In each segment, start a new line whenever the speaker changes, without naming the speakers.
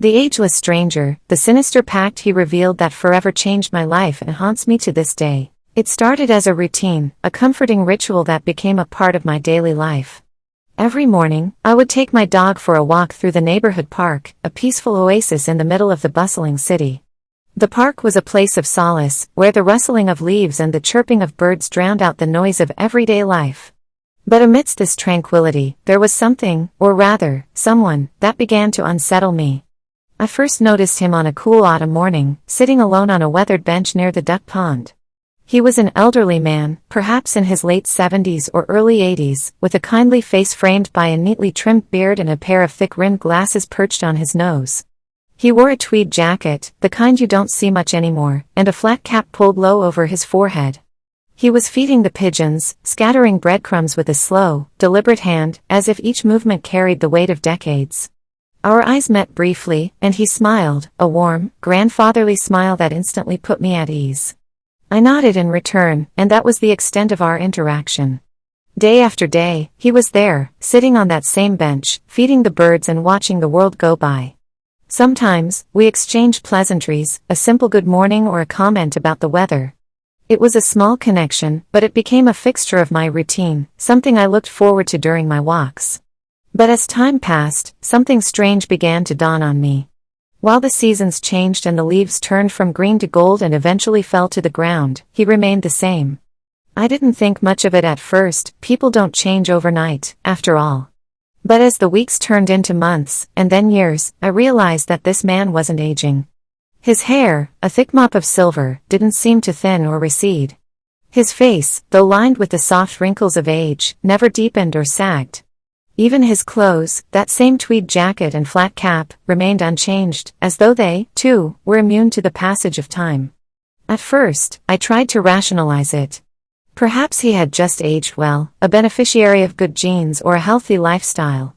The ageless stranger, the sinister pact he revealed that forever changed my life and haunts me to this day. It started as a routine, a comforting ritual that became a part of my daily life. Every morning, I would take my dog for a walk through the neighborhood park, a peaceful oasis in the middle of the bustling city. The park was a place of solace, where the rustling of leaves and the chirping of birds drowned out the noise of everyday life. But amidst this tranquility, there was something, or rather, someone, that began to unsettle me. I first noticed him on a cool autumn morning, sitting alone on a weathered bench near the duck pond. He was an elderly man, perhaps in his late 70s or early 80s, with a kindly face framed by a neatly trimmed beard and a pair of thick-rimmed glasses perched on his nose. He wore a tweed jacket, the kind you don't see much anymore, and a flat cap pulled low over his forehead. He was feeding the pigeons, scattering breadcrumbs with a slow, deliberate hand, as if each movement carried the weight of decades. Our eyes met briefly, and he smiled, a warm, grandfatherly smile that instantly put me at ease. I nodded in return, and that was the extent of our interaction. Day after day, he was there, sitting on that same bench, feeding the birds and watching the world go by. Sometimes, we exchanged pleasantries, a simple good morning or a comment about the weather. It was a small connection, but it became a fixture of my routine, something I looked forward to during my walks. But as time passed, something strange began to dawn on me. While the seasons changed and the leaves turned from green to gold and eventually fell to the ground, he remained the same. I didn't think much of it at first, people don't change overnight, after all. But as the weeks turned into months, and then years, I realized that this man wasn't aging. His hair, a thick mop of silver, didn't seem to thin or recede. His face, though lined with the soft wrinkles of age, never deepened or sagged. Even his clothes, that same tweed jacket and flat cap, remained unchanged, as though they, too, were immune to the passage of time. At first, I tried to rationalize it. Perhaps he had just aged well, a beneficiary of good genes or a healthy lifestyle.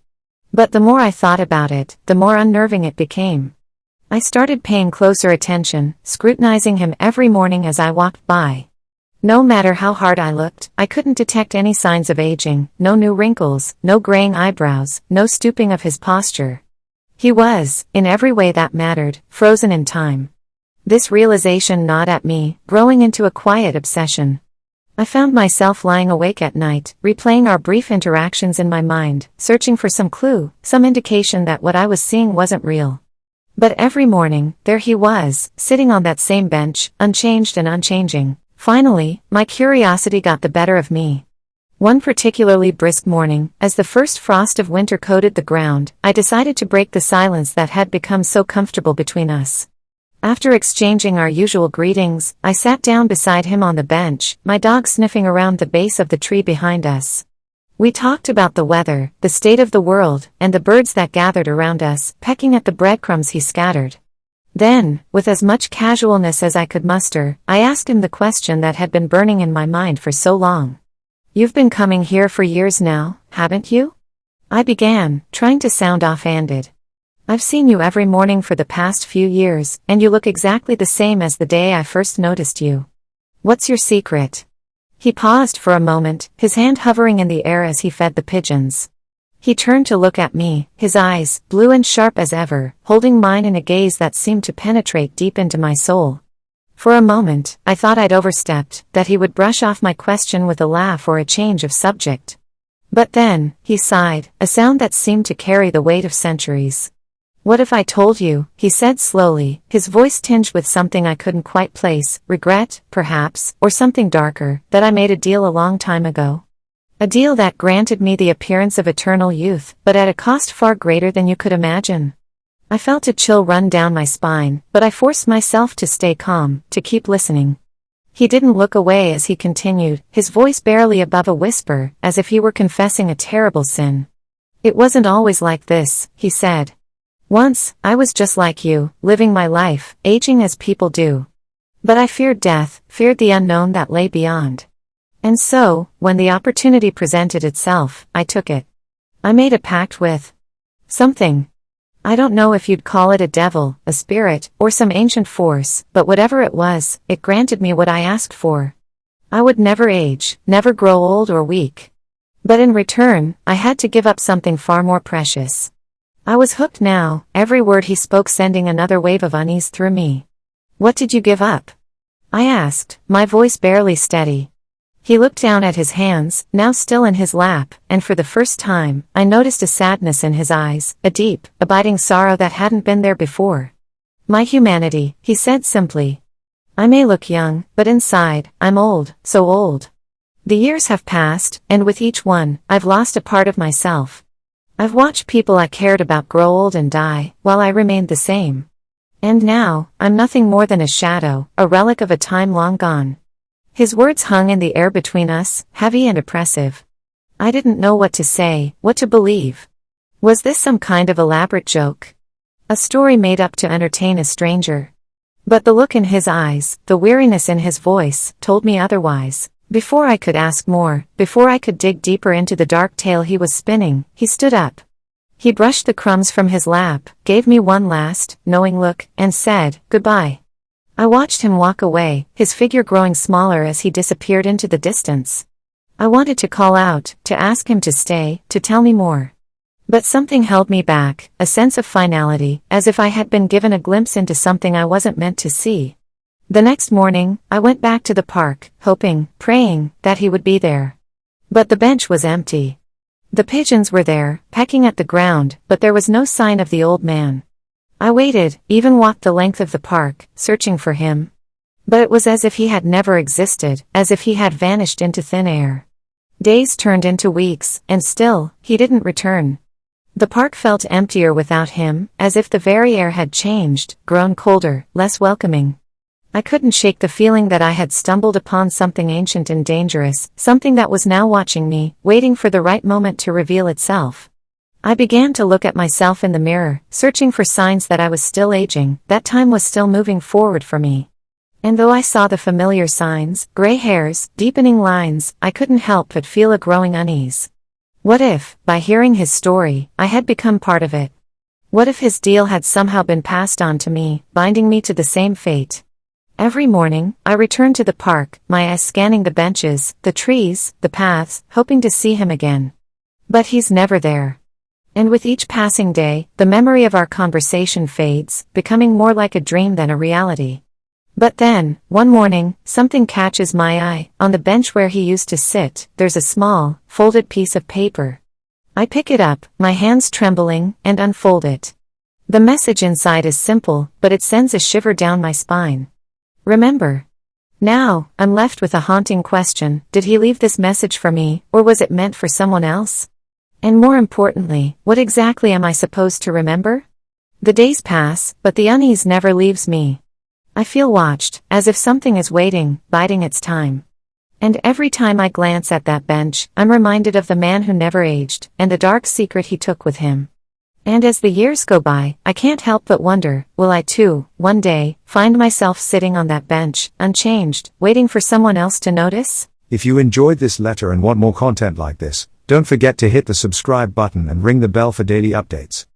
But the more I thought about it, the more unnerving it became. I started paying closer attention, scrutinizing him every morning as I walked by. No matter how hard I looked, I couldn't detect any signs of aging, no new wrinkles, no graying eyebrows, no stooping of his posture. He was, in every way that mattered, frozen in time. This realization gnawed at me, growing into a quiet obsession. I found myself lying awake at night, replaying our brief interactions in my mind, searching for some clue, some indication that what I was seeing wasn't real. But every morning, there he was, sitting on that same bench, unchanged and unchanging. Finally, my curiosity got the better of me. One particularly brisk morning, as the first frost of winter coated the ground, I decided to break the silence that had become so comfortable between us. After exchanging our usual greetings, I sat down beside him on the bench, my dog sniffing around the base of the tree behind us. We talked about the weather, the state of the world, and the birds that gathered around us, pecking at the breadcrumbs he scattered. Then, with as much casualness as I could muster, I asked him the question that had been burning in my mind for so long. "You've been coming here for years now, haven't you?" I began, trying to sound offhanded. "I've seen you every morning for the past few years, and you look exactly the same as the day I first noticed you. What's your secret?" He paused for a moment, his hand hovering in the air as he fed the pigeons. He turned to look at me, his eyes, blue and sharp as ever, holding mine in a gaze that seemed to penetrate deep into my soul. For a moment, I thought I'd overstepped, that he would brush off my question with a laugh or a change of subject. But then, he sighed, a sound that seemed to carry the weight of centuries. "What if I told you," he said slowly, his voice tinged with something I couldn't quite place, regret, perhaps, or something darker, "that I made a deal a long time ago? A deal that granted me the appearance of eternal youth, but at a cost far greater than you could imagine." I felt a chill run down my spine, but I forced myself to stay calm, to keep listening. He didn't look away as he continued, his voice barely above a whisper, as if he were confessing a terrible sin. "It wasn't always like this," he said. "Once, I was just like you, living my life, aging as people do. But I feared death, feared the unknown that lay beyond. And so, when the opportunity presented itself, I took it. I made a pact with something. I don't know if you'd call it a devil, a spirit, or some ancient force, but whatever it was, it granted me what I asked for. I would never age, never grow old or weak. But in return, I had to give up something far more precious. I was hooked now, every word he spoke sending another wave of unease through me. "What did you give up?" I asked, my voice barely steady. He looked down at his hands, now still in his lap, and for the first time, I noticed a sadness in his eyes, a deep, abiding sorrow that hadn't been there before. "My humanity," he said simply. "I may look young, but inside, I'm old, so old. The years have passed, and with each one, I've lost a part of myself. I've watched people I cared about grow old and die, while I remained the same. And now, I'm nothing more than a shadow, a relic of a time long gone." His words hung in the air between us, heavy and oppressive. I didn't know what to say, what to believe. Was this some kind of elaborate joke? A story made up to entertain a stranger? But the look in his eyes, the weariness in his voice, told me otherwise. Before I could ask more, before I could dig deeper into the dark tale he was spinning, he stood up. He brushed the crumbs from his lap, gave me one last, knowing look, and said, "Goodbye." I watched him walk away, his figure growing smaller as he disappeared into the distance. I wanted to call out, to ask him to stay, to tell me more. But something held me back, a sense of finality, as if I had been given a glimpse into something I wasn't meant to see. The next morning, I went back to the park, hoping, praying, that he would be there. But the bench was empty. The pigeons were there, pecking at the ground, but there was no sign of the old man. I waited, even walked the length of the park, searching for him. But it was as if he had never existed, as if he had vanished into thin air. Days turned into weeks, and still, he didn't return. The park felt emptier without him, as if the very air had changed, grown colder, less welcoming. I couldn't shake the feeling that I had stumbled upon something ancient and dangerous, something that was now watching me, waiting for the right moment to reveal itself. I began to look at myself in the mirror, searching for signs that I was still aging, that time was still moving forward for me. And though I saw the familiar signs, gray hairs, deepening lines, I couldn't help but feel a growing unease. What if, by hearing his story, I had become part of it? What if his deal had somehow been passed on to me, binding me to the same fate? Every morning, I returned to the park, my eyes scanning the benches, the trees, the paths, hoping to see him again. But he's never there. And with each passing day, the memory of our conversation fades, becoming more like a dream than a reality. But then, one morning, something catches my eye. On the bench where he used to sit, there's a small, folded piece of paper. I pick it up, my hands trembling, and unfold it. The message inside is simple, but it sends a shiver down my spine. Remember. Now, I'm left with a haunting question: did he leave this message for me, or was it meant for someone else? And more importantly, what exactly am I supposed to remember? The days pass, but the unease never leaves me. I feel watched, as if something is waiting, biding its time. And every time I glance at that bench, I'm reminded of the man who never aged, and the dark secret he took with him. And as the years go by, I can't help but wonder, will I too, one day, find myself sitting on that bench, unchanged, waiting for someone else to notice?
If you enjoyed this letter and want more content like this, don't forget to hit the subscribe button and ring the bell for daily updates.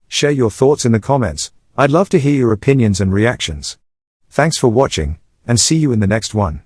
Share your thoughts in the comments. I'd love to hear your opinions and reactions. Thanks for watching, and see you in the next one.